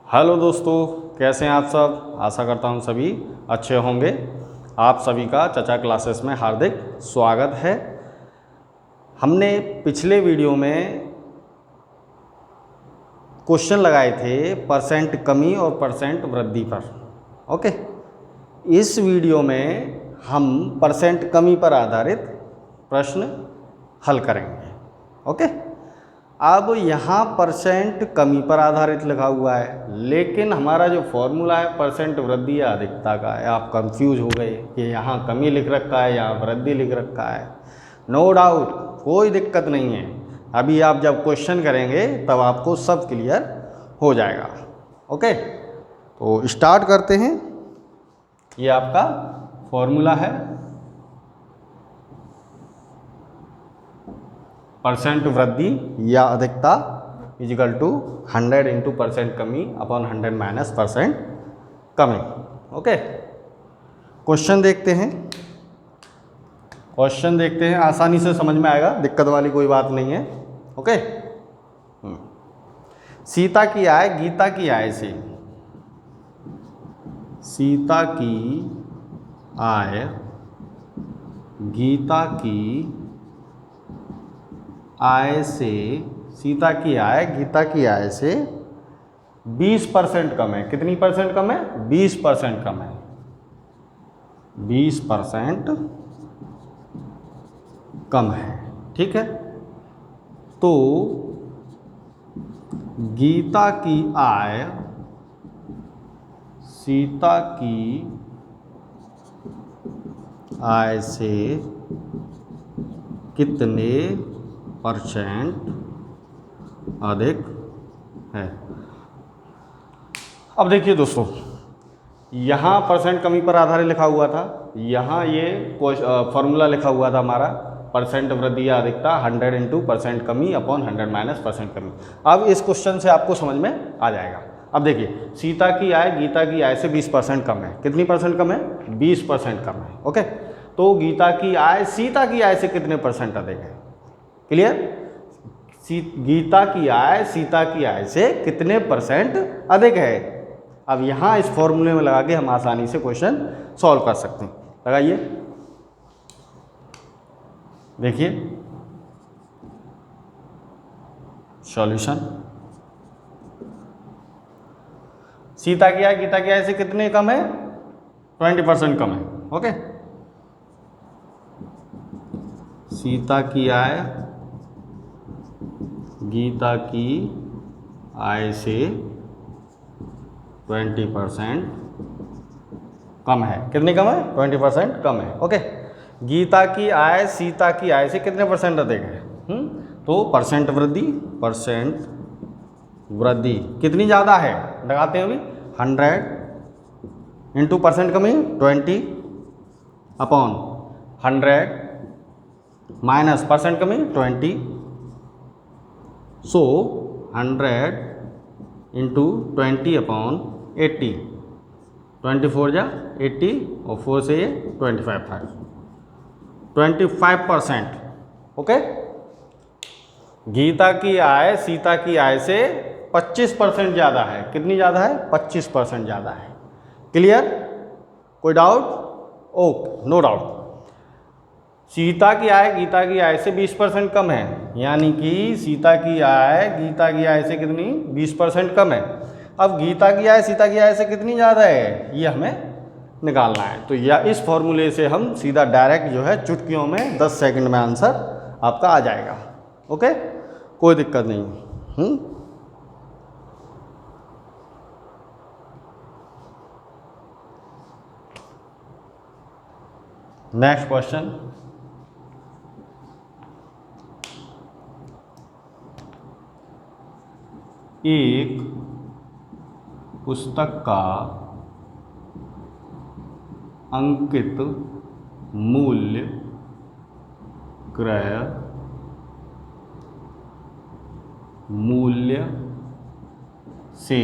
Hello दोस्तों, कैसे हैं आप सब। आशा करता हूं सभी अच्छे होंगे। आप सभी का चचा क्लासेस में हार्दिक स्वागत है। हमने पिछले वीडियो में क्वेश्चन लगाए थे परसेंट कमी और परसेंट वृद्धि पर। ओके, इस वीडियो में हम परसेंट कमी पर आधारित प्रश्न हल करेंगे। ओके, अब यहाँ परसेंट कमी पर आधारित लिखा हुआ है, लेकिन हमारा जो फॉर्मूला है परसेंट वृद्धि या अधिकता का है। आप कंफ्यूज हो गए कि यहाँ कमी लिख रखा है या वृद्धि लिख रखा है। नो डाउट, कोई दिक्कत नहीं है। अभी आप जब क्वेश्चन करेंगे तब आपको सब क्लियर हो जाएगा। ओके, तो स्टार्ट करते हैं। ये आपका फॉर्मूला है परसेंट वृद्धि या अधिकता इजिकल टू 100 इंटू परसेंट कमी अपॉन 100 माइनस परसेंट कमी। ओके, क्वेश्चन देखते हैं। आसानी से समझ में आएगा, दिक्कत वाली कोई बात नहीं है। ओके, सीता की आय गीता की आय से, सीता की आय गीता की आय से, सीता की आय गीता की आय से 20% कम है। कितनी परसेंट कम है? 20% कम है। 20% कम है। ठीक है, तो गीता की आय सीता की आय से कितने परसेंट अधिक है। अब देखिए दोस्तों, यहाँ परसेंट कमी पर आधारित लिखा हुआ था, यहाँ ये फॉर्मूला लिखा हुआ था हमारा परसेंट वृद्धि या अधिकता 100 इंटू परसेंट कमी अपॉन 100 माइनस परसेंट कमी। अब इस क्वेश्चन से आपको समझ में आ जाएगा। अब देखिए, सीता की आय गीता की आय से 20% कम है। कितनी परसेंट कम है? 20% कम है। ओके, तो गीता की आय सीता की आय से कितने परसेंट अधिक है? क्लियर? गीता की आय सीता की आय से कितने परसेंट अधिक है। अब यहां इस फॉर्मूले में लगा के हम आसानी से क्वेश्चन सॉल्व कर सकते हैं। लगाइए, देखिए सॉल्यूशन। सीता की आय गीता की आय से कितने कम है? 20% कम है। ओके, सीता की आय गीता की आय से 20% कम है। कितनी कम है? 20% कम है। ओके, गीता की आय सीता की आय से कितने परसेंट अधिक है? तो परसेंट वृद्धि कितनी ज़्यादा है? लगाते हैं अभी 100 इंटू परसेंट कमी 20 अपॉन 100 माइनस परसेंट कमी 20। सो 100 इंटू 20 अपॉन 80, 24 जा 80 और 4 से ये 25%। ओके, गीता की आय सीता की आय से 25% ज़्यादा है। कितनी ज़्यादा है? 25% ज़्यादा है। क्लियर? कोई doubt? Okay, no doubt. Sita की आय गीता की आय से 20% कम है, यानी कि सीता की आय गीता की आय से कितनी? 20% कम है। अब गीता की आय सीता की आय से कितनी ज़्यादा है, ये हमें निकालना है। तो या इस फॉर्मूले से हम सीधा डायरेक्ट जो है चुटकियों में 10 सेकंड में आंसर आपका आ जाएगा। ओके, कोई दिक्कत नहीं। Next question. एक पुस्तक का अंकित मूल्य क्रय मूल्य से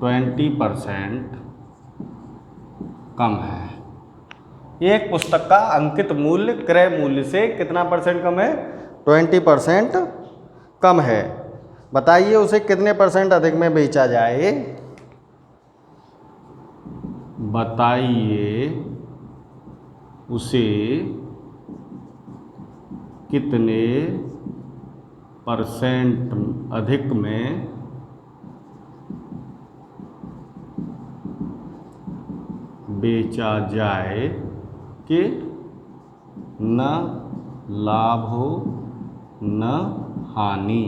20% कम है। एक पुस्तक का अंकित मूल्य क्रय मूल्य से कितना परसेंट कम है? 20% कम है। बताइए उसे कितने % अधिक में बेचा जाए। बताइए उसे कितने % अधिक में बेचा जाए कि न लाभ हो न हानि।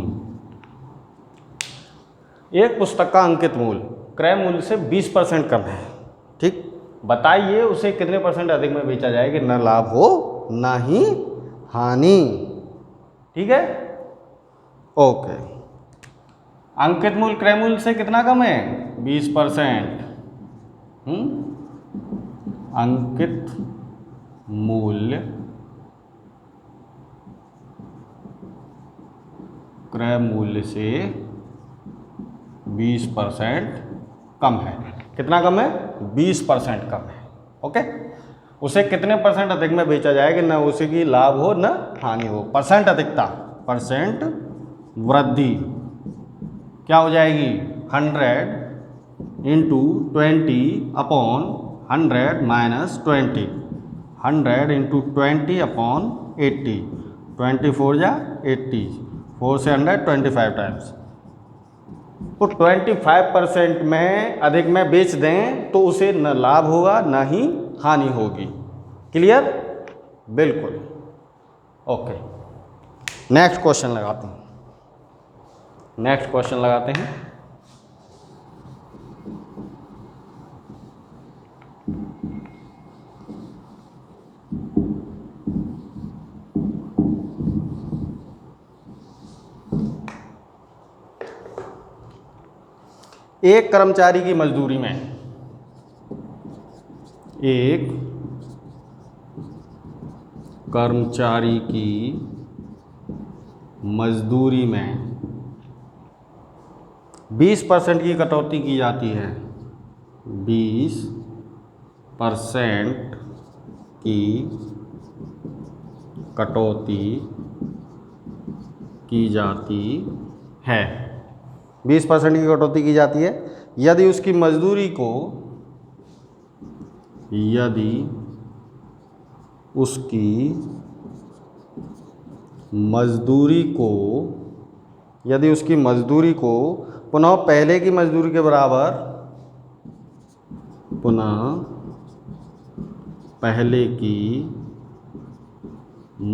एक पुस्तक का अंकित मूल्य क्रय मूल्य से 20% कम है, ठीक। बताइए उसे कितने % अधिक में बेचा जाए कि न लाभ हो न ही हानि। ठीक है, ओके। अंकित मूल्य क्रय मूल्य से कितना कम है? 20%। अंकित मूल्य क्रय मूल्य से 20% कम है। कितना कम है? 20% कम है। ओके, उसे कितने % अधिक में बेचा जाए कि न उसे की लाभ हो न हानि हो। परसेंट अधिकता, परसेंट वृद्धि क्या हो जाएगी? 100 इंटू 20/100 माइनस 20, 100 इंटू 20/80, 24 या 80, 4 से 100 25 टाइम्स। तो 25% में अधिक में बेच दें तो उसे न लाभ होगा न ही हानि होगी। क्लियर? बिल्कुल। ओके, नेक्स्ट क्वेश्चन लगाते हैं। नेक्स्ट क्वेश्चन लगाते हैं। एक कर्मचारी की मजदूरी में, एक कर्मचारी की मजदूरी में 20% की कटौती की जाती है। 20% की कटौती की जाती है। 20% की कटौती की जाती है यदि उसकी मजदूरी को, यदि उसकी मजदूरी को, यदि उसकी मजदूरी को पुनः पहले की मजदूरी के बराबर, पुनः पहले की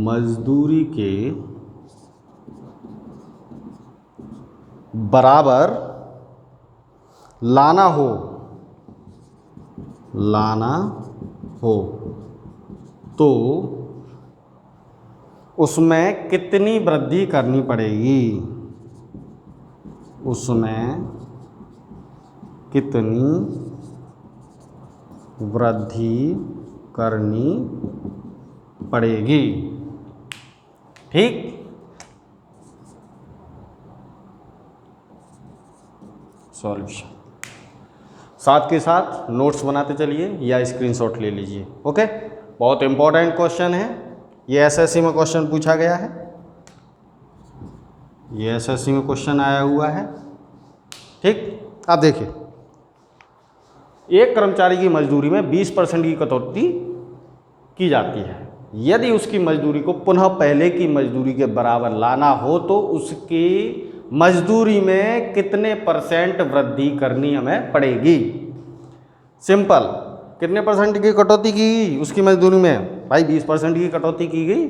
मजदूरी के बराबर लाना हो, लाना हो तो उसमें कितनी वृद्धि करनी पड़ेगी? उसमें कितनी वृद्धि करनी पड़ेगी? ठीक, सॉल्यूशन। साथ के साथ नोट्स बनाते चलिए या स्क्रीनशॉट ले लीजिए। ओके, बहुत इंपॉर्टेंट क्वेश्चन है ये, एसएससी में क्वेश्चन पूछा गया है, ये एसएससी में क्वेश्चन आया हुआ है। ठीक, अब देखिए, एक कर्मचारी की मजदूरी में 20% की कटौती की जाती है यदि उसकी मजदूरी को पुनः पहले की मजदूरी के बराबर लाना हो तो उसकी मजदूरी में कितने % वृद्धि करनी हमें पड़ेगी। सिंपल, कितने % की कटौती की गई उसकी मजदूरी में? भाई 20% की कटौती की गई।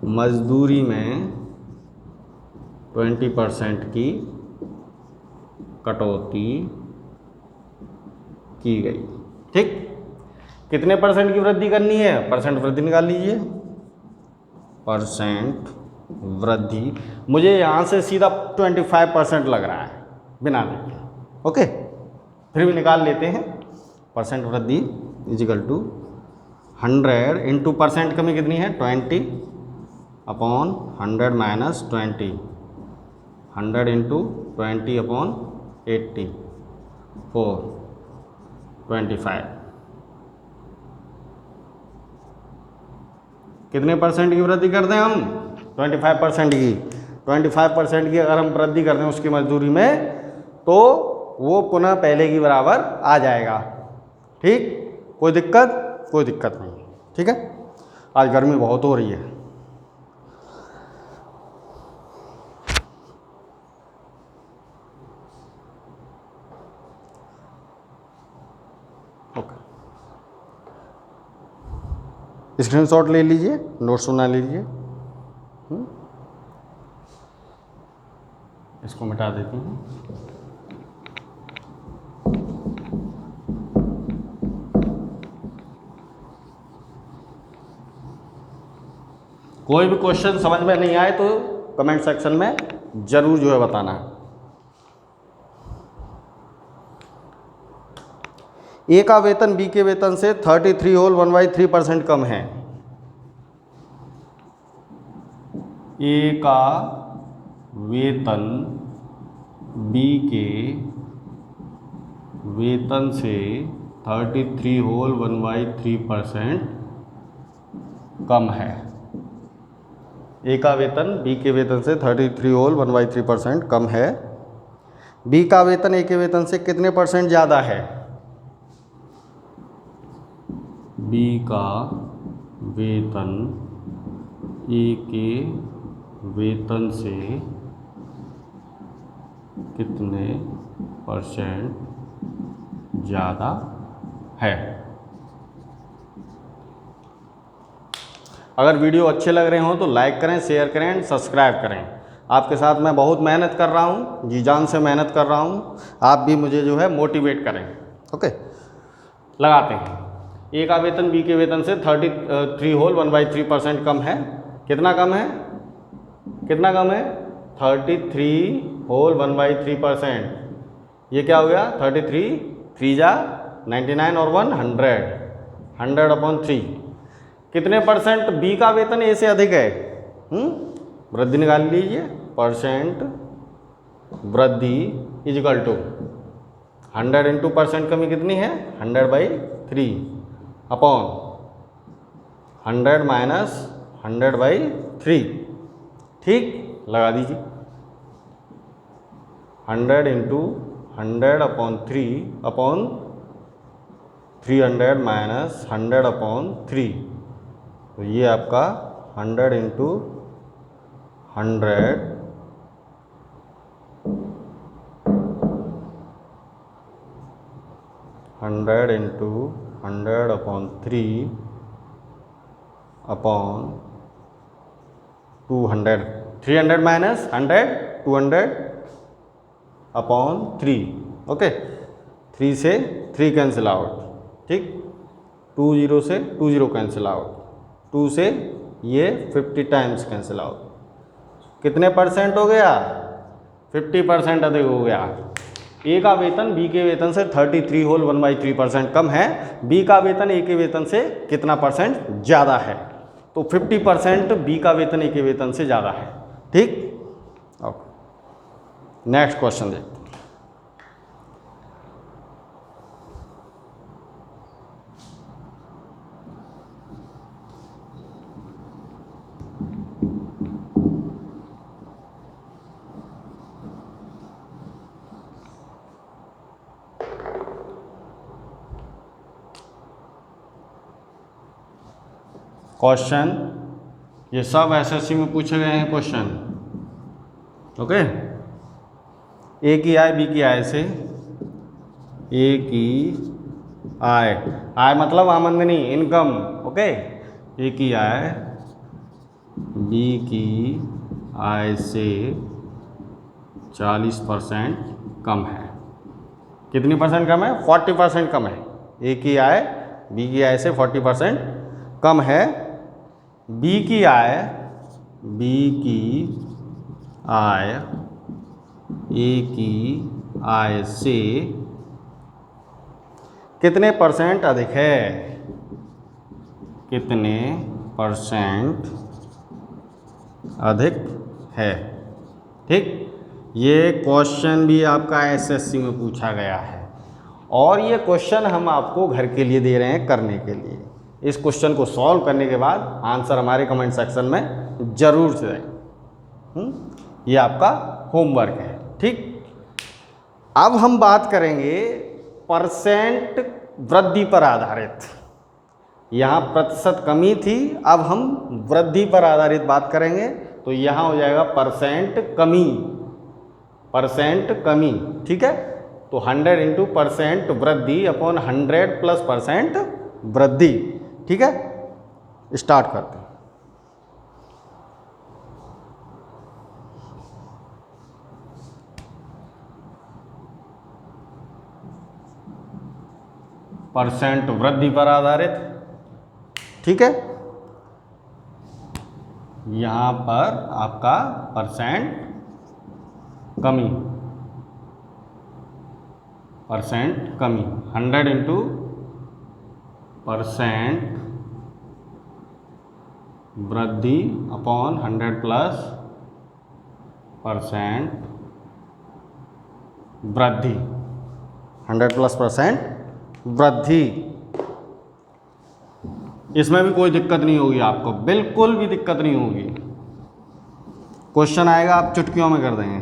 मजदूरी में 20% की कटौती की गई। ठीक, कितने % की वृद्धि करनी है? परसेंट वृद्धि निकाल लीजिए। परसेंट वृद्धि, मुझे यहाँ से सीधा 25% लग रहा है बिना देखे। ओके, फिर भी निकाल लेते हैं। परसेंट वृद्धि इजिकल टू 100 इंटू परसेंट कमी कितनी है? 20/100 माइनस 20, 100 इंटू 20/80, 425। कितने % की वृद्धि कर दें हम? 25% की 25% की अगर हम वृद्धि करते हैं उसकी मजदूरी में, तो वो पुनः पहले की बराबर आ जाएगा। ठीक, कोई दिक्कत नहीं। ठीक है, आज गर्मी बहुत हो रही है। ओके, स्क्रीनशॉट ले लीजिए, नोट्स बना लीजिए। इसको मिटा देती हूँ। कोई भी क्वेश्चन समझ में नहीं आए तो कमेंट सेक्शन में जरूर जो है बताना है। ए का वेतन बी के वेतन से 33 होल 1/3% कम है। ए का वेतन बी के वेतन से 33 होल 1/3% कम है। ए का वेतन बी के वेतन से 33 होल 1/3% कम है। बी का वेतन ए के वेतन से कितने परसेंट ज़्यादा है? बी का वेतन ए के वेतन से कितने परसेंट ज़्यादा है? अगर वीडियो अच्छे लग रहे हों तो लाइक करें, शेयर करें एंड सब्सक्राइब करें। आपके साथ मैं बहुत मेहनत कर रहा हूँ, जी जान से मेहनत कर रहा हूँ। आप भी मुझे जो है मोटिवेट करें। ओके, लगाते हैं। ए का वेतन बी के वेतन से 33 होल 1/3% कम है। कितना कम है? 33 होल 1/3%। ये क्या हो गया? 33 3 जा 99 और 1 100/3। कितने परसेंट बी का वेतन ए से अधिक है? वृद्धि निकाल लीजिए। परसेंट वृद्धि इजिकल टू 100 इंटू परसेंट कमी कितनी है? 100/3 अपॉन 100 माइनस 100/3। ठीक, लगा दीजिए। 100 इंटू 100/3 अपॉन 300 माइनस 100/3। तो ये आपका 100 into 100 100 into 100/3 upon 200। 300 minus 100 200/3। Okay, 3 से 3 कैंसिल आउट। ठीक, 20 से 20 कैंसिल आउट। 2 से ये 50 टाइम्स कैंसिल आउट। कितने परसेंट हो गया? 50% अधिक हो गया। ए का वेतन बी के वेतन से 33 होल 1/3% कम है। बी का वेतन ए के वेतन से कितना परसेंट ज़्यादा है? तो 50% बी का वेतन ए के वेतन से ज़्यादा है। ठीक, ओके, नेक्स्ट क्वेश्चन देखते हैं। क्वेश्चन ये सब एसएससी में पूछे गए हैं क्वेश्चन। ओके, ए की आय बी की आय से, ए की आय, आय मतलब आमदनी, इनकम। ओके, ए की आय बी की आय से 40% कम है। कितनी परसेंट कम है? 40% कम है। ए की आय बी की आय से 40% कम है। बी की आय ए की आय से कितने परसेंट अधिक है? कितने परसेंट अधिक है? ठीक, ये क्वेश्चन भी आपका एसएससी में पूछा गया है और ये क्वेश्चन हम आपको घर के लिए दे रहे हैं करने के लिए। इस क्वेश्चन को सॉल्व करने के बाद आंसर हमारे कमेंट सेक्शन में जरूर से ये आपका होमवर्क है। ठीक, अब हम बात करेंगे परसेंट वृद्धि पर आधारित। यहाँ प्रतिशत कमी थी, अब हम वृद्धि पर आधारित बात करेंगे। तो यहाँ हो जाएगा परसेंट कमी, परसेंट कमी। ठीक है, तो 100 इंटू परसेंट वृद्धि अपॉन 100 प्लस परसेंट वृद्धि। ठीक है, स्टार्ट करते हैं। परसेंट वृद्धि पर आधारित। ठीक है, यहां पर आपका परसेंट कमी, परसेंट कमी 100 इंटू परसेंट वृद्धि अपॉन 100 प्लस परसेंट वृद्धि, 100 प्लस परसेंट वृद्धि। इसमें भी कोई दिक्कत नहीं होगी आपको, बिल्कुल भी दिक्कत नहीं होगी। क्वेश्चन आएगा आप चुटकियों में कर देंगे।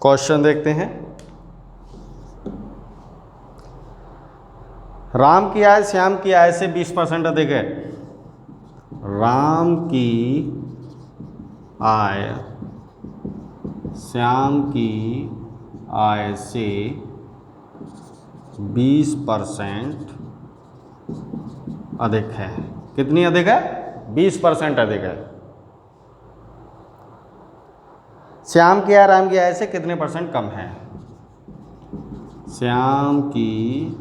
क्वेश्चन देखते हैं। राम की आय श्याम की आय से 20% अधिक है। राम की आय श्याम की आय से 20% अधिक है। कितनी अधिक है? 20% अधिक है। श्याम की आय राम की आय से कितने परसेंट कम है? श्याम की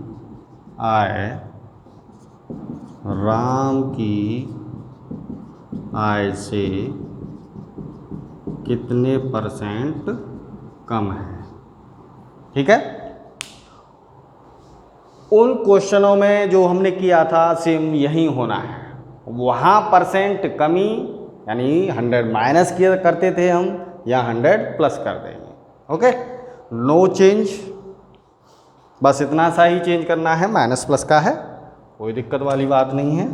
आय राम की आय से कितने परसेंट कम है? ठीक है, उन क्वेश्चनों में जो हमने किया था सेम यही होना है। वहाँ परसेंट कमी यानी 100 माइनस किया करते थे हम, या 100 प्लस कर देंगे। ओके, नो चेंज, बस इतना सा ही चेंज करना है, माइनस प्लस का है, कोई दिक्कत वाली बात नहीं है।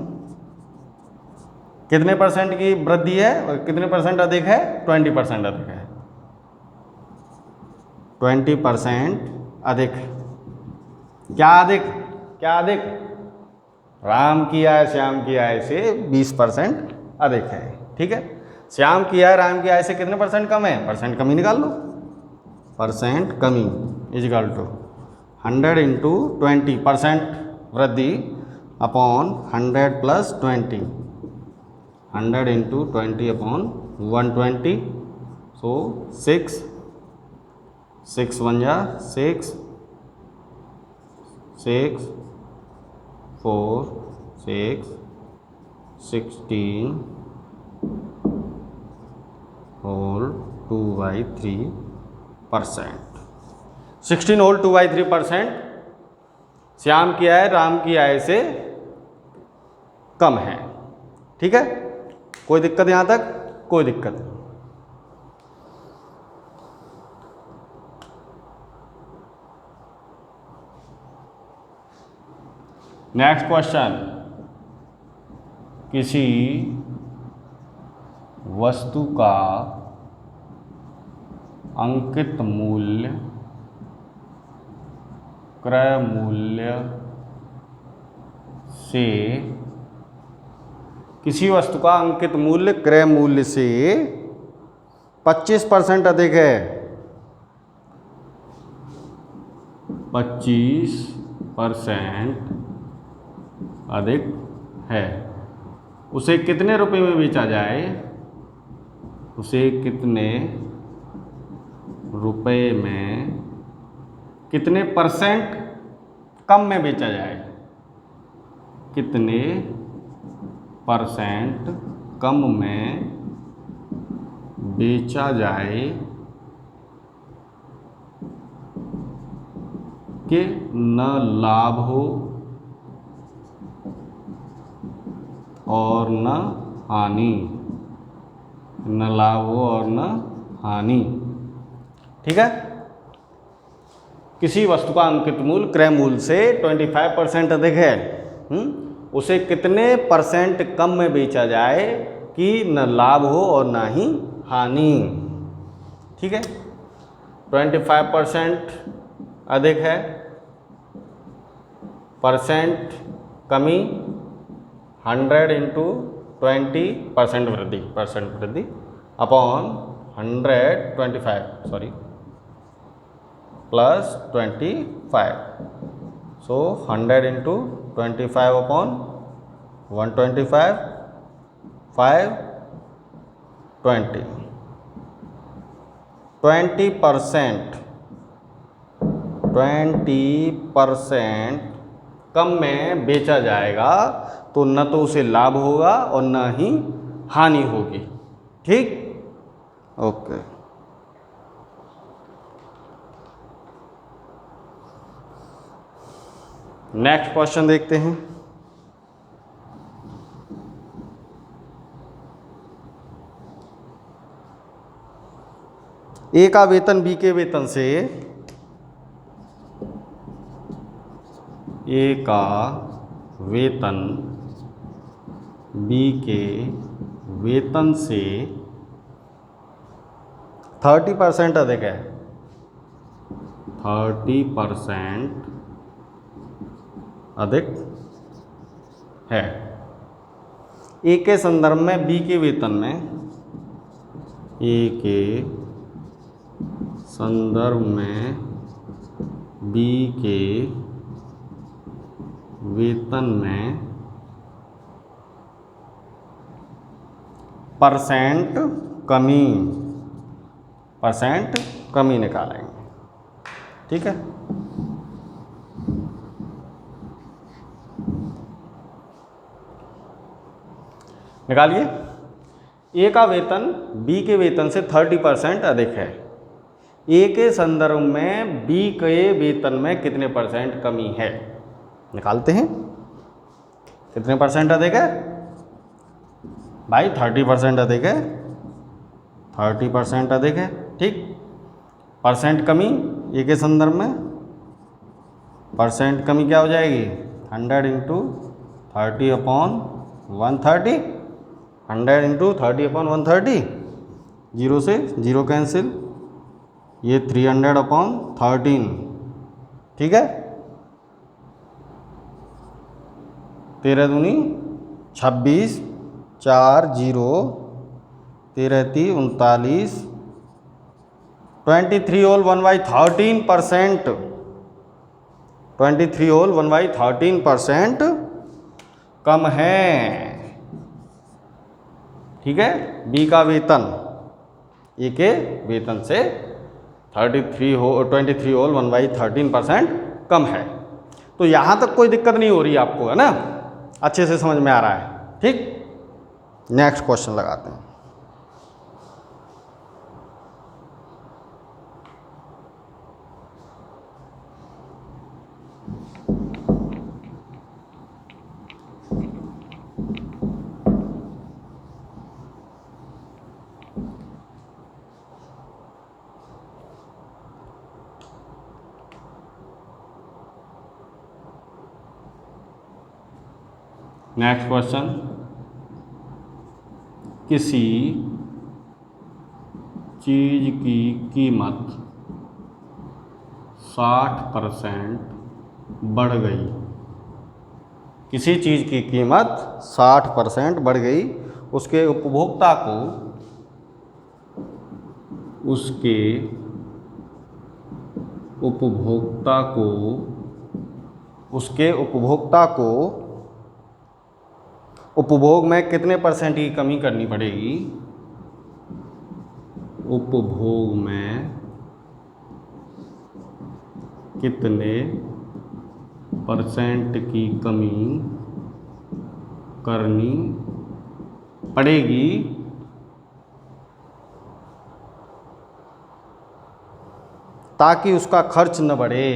कितने परसेंट की वृद्धि है और कितने परसेंट अधिक है? 20% अधिक है। 20% अधिक। क्या अधिक? क्या अधिक? राम की आय श्याम की आय से 20% अधिक है। ठीक है, श्याम की आय राम की आय से कितने परसेंट कम है? परसेंट कमी निकाल लो। परसेंट कमी इजिकल टू 100 इंटू 20% वृद्धि अपॉन 100 प्लस 20, 100 इंटू 20 अपॉन 120। सो 6 1 जा 6 6 4 6 16 होल 2/3%। 16 होल 2/3% श्याम की आय राम की आय से कम है। ठीक है, कोई दिक्कत यहाँ तक? कोई दिक्कत नहीं। नेक्स्ट क्वेश्चन, किसी वस्तु का अंकित मूल्य क्रय मूल्य से, किसी वस्तु का अंकित मूल्य क्रय मूल्य से 25% अधिक है। 25% अधिक है। उसे कितने रुपए में बेचा जाए? उसे कितने रुपए में, कितने परसेंट कम में बेचा जाए? कितने परसेंट कम में बेचा जाए कि न लाभ हो और न हानि, न लाभ हो और न हानि। ठीक है। किसी वस्तु का अंकित मूल्य क्रय मूल्य से 25% अधिक है, उसे कितने परसेंट कम में बेचा जाए कि न लाभ हो और ना ही हानि। ठीक है। 25% अधिक है, परसेंट कमी 100 इंटू 20% वृद्धि, परसेंट वृद्धि अपॉन 125 प्लस 25, सो 100 इंटू 25 अपॉन 125, 5, 20, 20% कम में बेचा जाएगा तो न तो उसे लाभ होगा और न ही हानि होगी। ठीक, ओके। नेक्स्ट क्वेश्चन देखते हैं। ए का वेतन बी के वेतन से, ए का वेतन बी के वेतन से 30% अधिक है, 30% अधिक है। ए के संदर्भ में बी के वेतन में, ए के संदर्भ में बी के वेतन में परसेंट कमी निकालेंगे। ठीक है। निकालिए। ए का वेतन बी के वेतन से 30% अधिक है। ए के संदर्भ में बी के वेतन में कितने परसेंट कमी है, निकालते हैं। कितने परसेंट अधिक है भाई? 30% अधिक है, 30% अधिक है। ठीक। परसेंट कमी ए के संदर्भ में, परसेंट कमी क्या हो जाएगी? 100 इंटू 30 अपॉन 130, 100 इंटू 30 अपॉन 130, 0 से 0 कैंसिल, ये 300 अपॉन 13। ठीक है। 13 दूनी 26, 4 0, 13 3 39, 23 होल 1/13%, 23 होल 1/13% कम है। ठीक है। बी का वेतन ए के वेतन से 23 होल 1/13% कम है। तो यहाँ तक कोई दिक्कत नहीं हो रही आपको, है ना? अच्छे से समझ में आ रहा है। ठीक। नेक्स्ट क्वेश्चन लगाते हैं। नेक्स्ट क्वेश्चन, किसी चीज की कीमत 60% बढ़ गई, किसी चीज की कीमत 60% बढ़ गई, उसके उपभोक्ता को उपभोग में कितने परसेंट की कमी करनी पड़ेगी? उपभोग में कितने परसेंट की कमी करनी पड़ेगी ताकि उसका खर्च न बढ़े,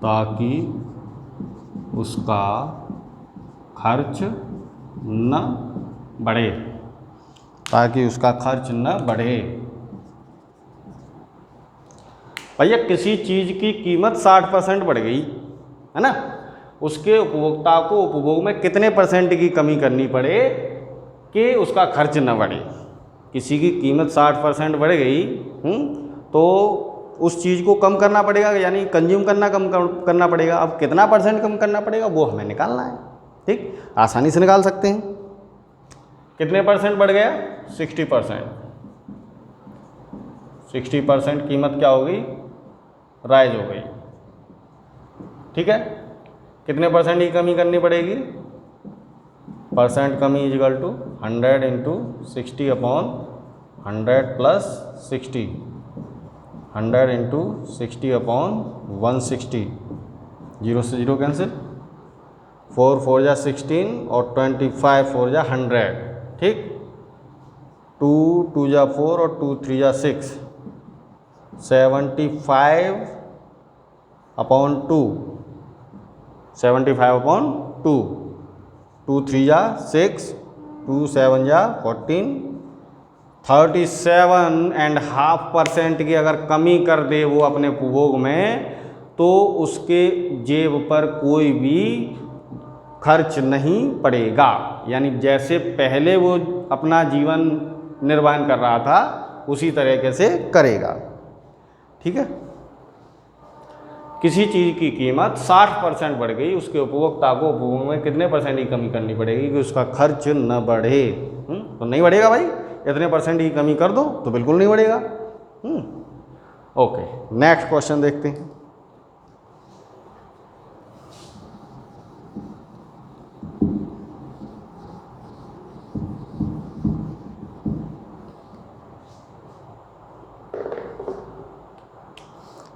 ताकि उसका खर्च न बढ़े, ताकि उसका खर्च न बढ़े। भैया किसी चीज़ की कीमत 60% बढ़ गई है ना, उसके उपभोक्ता को उपभोग में कितने % की कमी करनी पड़े कि उसका खर्च न बढ़े। किसी की कीमत 60% बढ़ गई तो उस चीज़ को कम करना पड़ेगा, यानी कंज्यूम करना कम करना पड़ेगा। अब कितना % कम करना पड़ेगा वो हमें निकालना है। ठीक, आसानी से निकाल सकते हैं। कितने % बढ़ गया? 60%। 60% कीमत क्या हो गई? राइज हो गई। ठीक है, कितने % की कमी करनी पड़ेगी? % कमी is equal to 100 into 60/100 plus 60, 100 into 60/160, 0 से 0 कैंसिल, 4 4 जा 16 और 25 4 जा 100। ठीक, 2 2 जा 4 और 2 3 जा 6, 75/2, 75/2, 2 3 जा 6, 2 7 जा 14, 37.5% की अगर कमी कर दे वो अपने उपभोग में, तो उसके जेब पर कोई भी खर्च नहीं पड़ेगा। यानी जैसे पहले वो अपना जीवन निर्वाह कर रहा था उसी तरीके से करेगा। ठीक है, किसी चीज़ की कीमत 60% बढ़ गई, उसके उपभोक्ता को उपभोग में कितने % की कमी करनी पड़ेगी कि उसका खर्च न बढ़े? तो नहीं बढ़ेगा भाई, इतने % की कमी कर दो तो बिल्कुल नहीं बढ़ेगा। ओके, नेक्स्ट क्वेश्चन देखते हैं।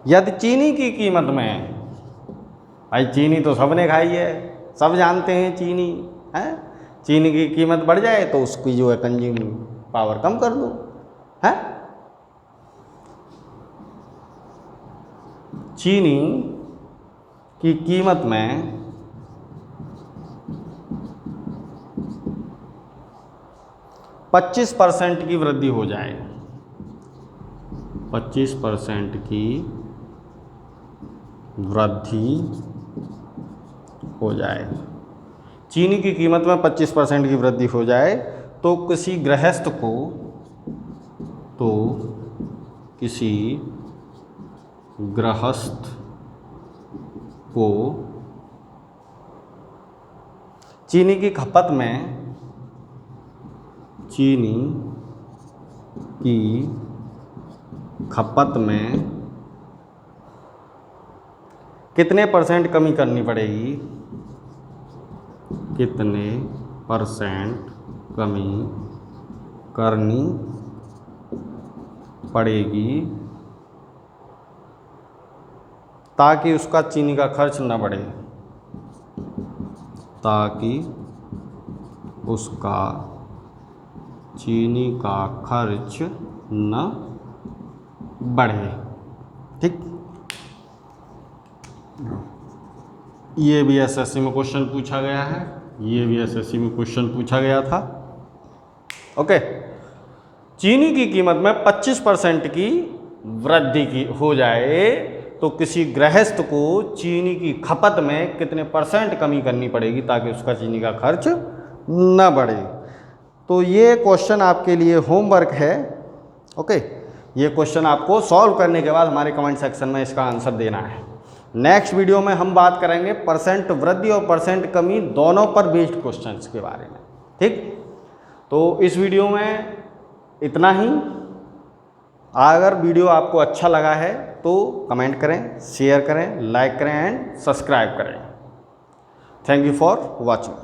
यदि चीनी की कीमत में, भाई चीनी तो सबने खाई है, सब जानते हैं चीनी है, चीनी की कीमत बढ़ जाए तो उसकी जो है कंज्यूम पावर कम कर दो है। चीनी की कीमत में 25% की वृद्धि हो जाए, 25% की वृद्धि हो जाए, चीनी की कीमत में 25% की वृद्धि हो जाए तो किसी गृहस्थ को चीनी की खपत में कितने % कमी करनी पड़ेगी? कितने % कमी करनी पड़ेगी ताकि उसका चीनी का खर्च न बढ़े, ताकि उसका चीनी का खर्च न बढ़े। ठीक, ये भी एसएससी में क्वेश्चन पूछा गया है, ये भी एसएससी में क्वेश्चन पूछा गया था। ओके, चीनी की कीमत में 25% की वृद्धि की हो जाए तो किसी गृहस्थ को चीनी की खपत में कितने % कमी करनी पड़ेगी ताकि उसका चीनी का खर्च न बढ़े। तो ये क्वेश्चन आपके लिए होमवर्क है। ओके, ये क्वेश्चन आपको सॉल्व करने के बाद हमारे कमेंट सेक्शन में इसका आंसर देना है। नेक्स्ट वीडियो में हम बात करेंगे % वृद्धि और % कमी दोनों पर बेस्ड क्वेश्चंस के बारे में। ठीक, तो इस वीडियो में इतना ही। अगर वीडियो आपको अच्छा लगा है तो कमेंट करें, शेयर करें, लाइक करें एंड सब्सक्राइब करें। Thank you for watching.